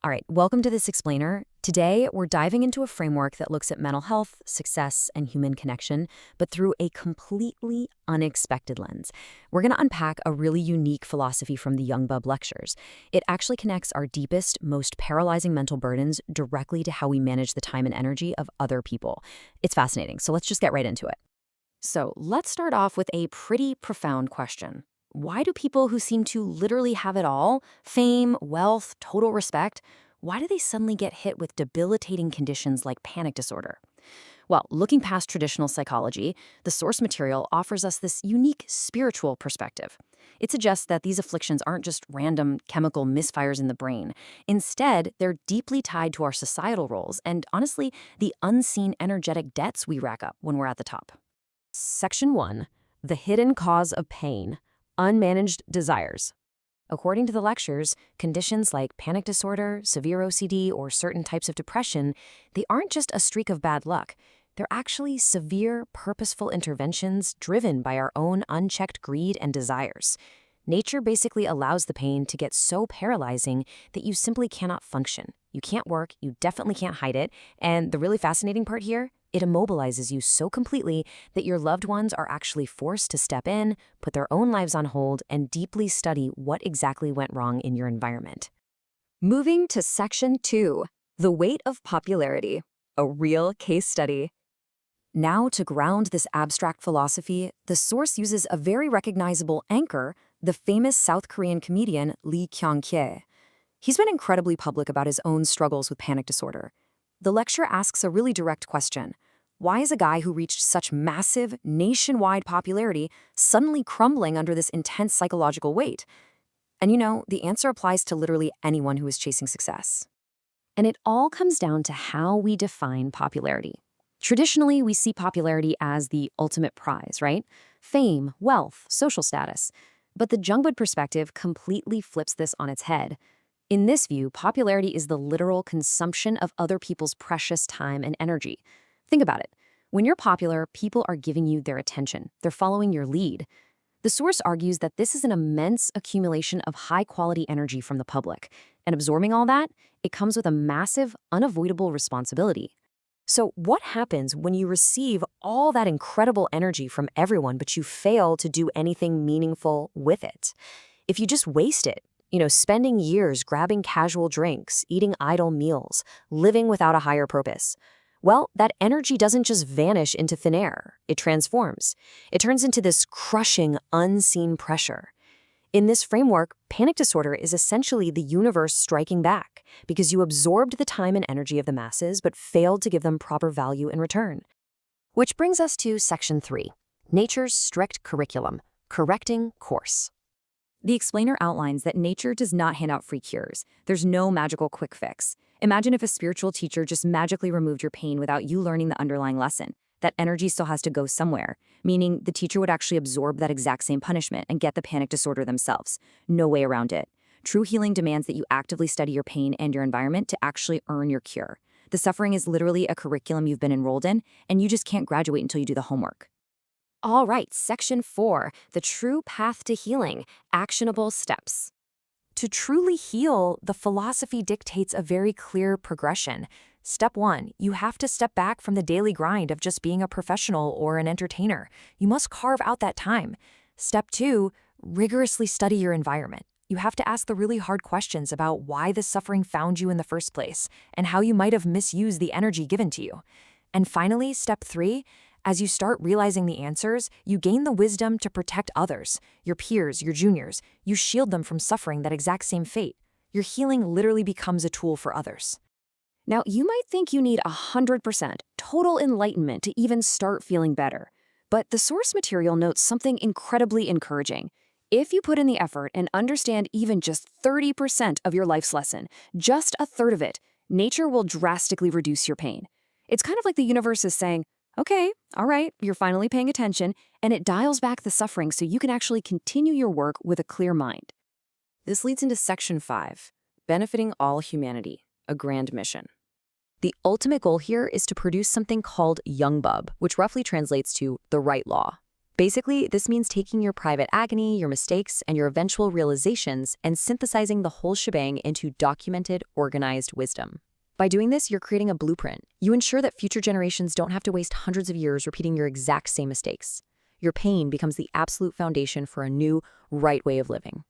All right, welcome to This Explainer. Today, we're diving into a framework that looks at mental health, success, and human connection, but through a completely unexpected lens. We're going to unpack a really unique philosophy from the Jungbub lectures. It actually connects our deepest, most paralyzing mental burdens directly to how we manage the time and energy of other people. It's fascinating, so let's just get right into it. So let's start off with a pretty profound question. Why do people who seem to literally have it all, fame, wealth, total respect, why do they suddenly get hit with debilitating conditions like panic disorder? Well, looking past traditional psychology, the source material offers us this unique spiritual perspective. It suggests that these afflictions aren't just random chemical misfires in the brain. Instead, they're deeply tied to our societal roles and, honestly, the unseen energetic debts we rack up when we're at the top. Section 1. The hidden cause of pain. Unmanaged desires. According to the lectures, conditions like panic disorder, severe OCD, or certain types of depression, they aren't just a streak of bad luck. They're actually severe, purposeful interventions driven by our own unchecked greed and desires. Nature basically allows the pain to get so paralyzing that you simply cannot function. You can't work, you definitely can't hide it, and the really fascinating part here, it immobilizes you so completely that your loved ones are actually forced to step in, put their own lives on hold, and deeply study what exactly went wrong in your environment. Moving to Section 2, the weight of popularity, a real case study. Now, to ground this abstract philosophy, the source uses a very recognizable anchor, the famous South Korean comedian Lee Kyung-kye. He's been incredibly public about his own struggles with panic disorder. The lecture asks a really direct question. Why is a guy who reached such massive, nationwide popularity suddenly crumbling under this intense psychological weight? And the answer applies to literally anyone who is chasing success. And it all comes down to how we define popularity. Traditionally, we see popularity as the ultimate prize, right? Fame, wealth, social status. But the Jungbub perspective completely flips this on its head. In this view, popularity is the literal consumption of other people's precious time and energy. Think about it. When you're popular, people are giving you their attention. They're following your lead. The source argues that this is an immense accumulation of high-quality energy from the public. And absorbing all that, it comes with a massive, unavoidable responsibility. So what happens when you receive all that incredible energy from everyone, but you fail to do anything meaningful with it? If you just waste it, spending years grabbing casual drinks, eating idle meals, living without a higher purpose. Well, that energy doesn't just vanish into thin air. It transforms. It turns into this crushing, unseen pressure. In this framework, panic disorder is essentially the universe striking back because you absorbed the time and energy of the masses but failed to give them proper value in return. Which brings us to Section 3, Nature's strict curriculum, correcting course. The explainer outlines that nature does not hand out free cures. There's no magical quick fix. Imagine if a spiritual teacher just magically removed your pain without you learning the underlying lesson. That energy still has to go somewhere, meaning the teacher would actually absorb that exact same punishment and get the panic disorder themselves. No way around it. True healing demands that you actively study your pain and your environment to actually earn your cure. The suffering is literally a curriculum you've been enrolled in, and you just can't graduate until you do the homework. All right, Section 4, the true path to healing, actionable steps. To truly heal, the philosophy dictates a very clear progression. Step 1, you have to step back from the daily grind of just being a professional or an entertainer. You must carve out that time. Step 2, rigorously study your environment. You have to ask the really hard questions about why the suffering found you in the first place and how you might have misused the energy given to you. And finally, Step 3, as you start realizing the answers, you gain the wisdom to protect others, your peers, your juniors. You shield them from suffering that exact same fate. Your healing literally becomes a tool for others. Now, you might think you need 100% total enlightenment to even start feeling better. But the source material notes something incredibly encouraging. If you put in the effort and understand even just 30% of your life's lesson, just a third of it, nature will drastically reduce your pain. It's kind of like the universe is saying, okay, all right, you're finally paying attention, and it dials back the suffering so you can actually continue your work with a clear mind. This leads into Section 5, benefiting all humanity, a grand mission. The ultimate goal here is to produce something called Jungbub, which roughly translates to the right law. Basically, this means taking your private agony, your mistakes, and your eventual realizations and synthesizing the whole shebang into documented, organized wisdom. By doing this, you're creating a blueprint. You ensure that future generations don't have to waste hundreds of years repeating your exact same mistakes. Your pain becomes the absolute foundation for a new, right way of living.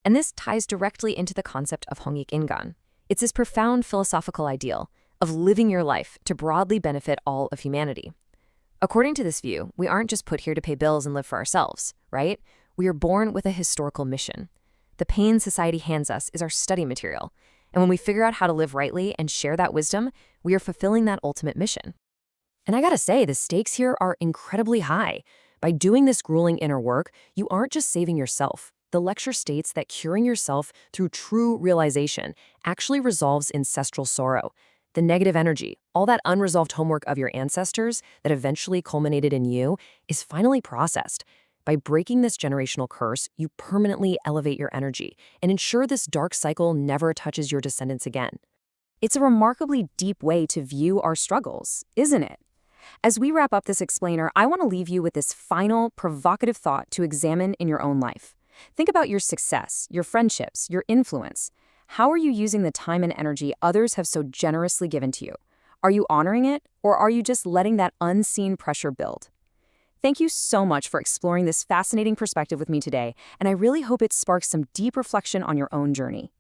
And this ties directly into the concept of Hongik Ingan. It's this profound philosophical ideal of living your life to broadly benefit all of humanity. According to this view, we aren't just put here to pay bills and live for ourselves, right? We are born with a historical mission. The pain society hands us is our study material, and when we figure out how to live rightly and share that wisdom, we are fulfilling that ultimate mission. And I gotta say, the stakes here are incredibly high. By doing this grueling inner work, you aren't just saving yourself. The lecture states that curing yourself through true realization actually resolves ancestral sorrow. The negative energy, all that unresolved homework of your ancestors that eventually culminated in you, is finally processed. By breaking this generational curse, you permanently elevate your energy and ensure this dark cycle never touches your descendants again. It's a remarkably deep way to view our struggles, isn't it? As we wrap up this explainer, I want to leave you with this final, provocative thought to examine in your own life. Think about your success, your friendships, your influence. How are you using the time and energy others have so generously given to you? Are you honoring it, or are you just letting that unseen pressure build? Thank you so much for exploring this fascinating perspective with me today, and I really hope it sparks some deep reflection on your own journey.